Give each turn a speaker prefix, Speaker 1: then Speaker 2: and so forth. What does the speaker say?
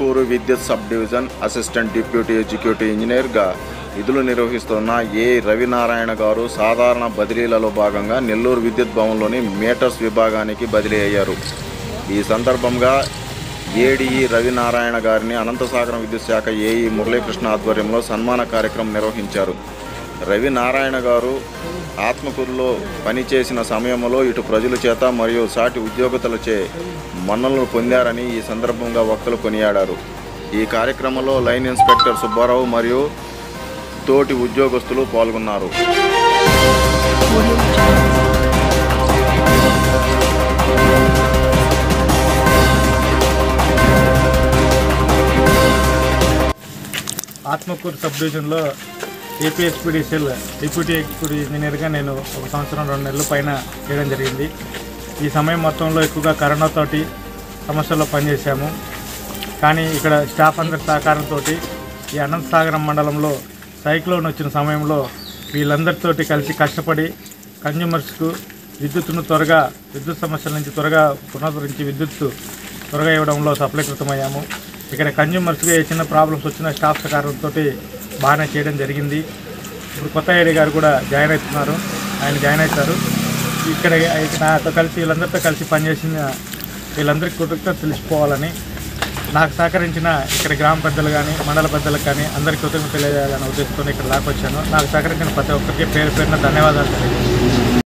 Speaker 1: ఆత్మకూరు విద్యుత్ sub division assistant deputy executive ఇంజనీర్గా విధులు నిర్వహిస్తున్న ఏ రవినారాయణ గారు సాధారణ బదిలీలలో భాగంగా నెల్లూరు విద్యుత్ భవన్లోని మీటర్స్ విభాగానికి బదిలీ అయ్యారు. ఈ సందర్భంగా ఏడీఈ రవినారాయణ గారిని అనంతసాగరం విద్యుత్ శాఖ ఏఈ మురళీకృష్ణ ఆధ్వర్యంలో సన్మాన కార్యక్రమం నిర్వహించారు. రవినారాయణ గారు ఆత్మకూరులో పనిచేసిన సమయంలో ఇటు ప్రజల చేత మరియు సాటి ఉద్యోగులచే మన్ననలు పొందారని ఈ సందర్భంగా వక్తలు కొనియాడారు. ఈ కార్యక్రమంలో లైన్ ఇన్స్పెక్టర్ సుబ్బారావు మరియు తోటి ఉద్యోగస్తులు పాల్గొన్నారు.
Speaker 2: ఆత్మకూరు సబ్ డివిజన్లో ఏపీఎస్పీడీసీఎల్ డిప్యూటీ ఎగ్జిక్యూటివ్ ఇంజనీర్గా నేను 1 సంవత్సరం 2 నెలల పైన చేయడం జరిగింది. ఈ సమయం మొత్తంలో ఎక్కువగా కరోనాతోటి సమస్యల్లో పనిచేశాము. కానీ ఇక్కడ స్టాఫ్ అందరి సహకారంతో ఈ అనంతసాగరం మండలంలో సైక్లోన్ వచ్చిన సమయంలో వీళ్ళందరితోటి కలిసి కష్టపడి కన్జ్యూమర్స్కు విద్యుత్ సమస్యల నుంచి త్వరగా పునరుద్ధరించి విద్యుత్ త్వరగా ఇవ్వడంలో సఫలీకృతమయ్యాము. ఇక్కడ కన్జ్యూమర్స్కి చిన్న ప్రాబ్లమ్స్ వచ్చిన స్టాఫ్ సహకారంతో బాగానే చేయడం జరిగింది. ఇప్పుడు కొత్త ఏడీ గారు కూడా జాయిన్ అవుతున్నారు, ఆయన జాయిన్ అవుతారు. ఇక్కడ నాతో కలిసి వీళ్ళందరితో కలిసి పనిచేసిన వీళ్ళందరికీ కృతజ్ఞత తెలిసిపోవాలని నాకు సహకరించిన ఇక్కడ గ్రామ పెద్దలు కానీ మండల పెద్దలకు కానీ అందరికీ కృతజ్ఞత తెలియజేయాలనే ఉద్దేశంతో ఇక్కడ దాకొచ్చాను. నాకు సహకరించిన ప్రతి ఒక్కరికి పేరు పేరున ధన్యవాదాలు తెలియజేస్తాను.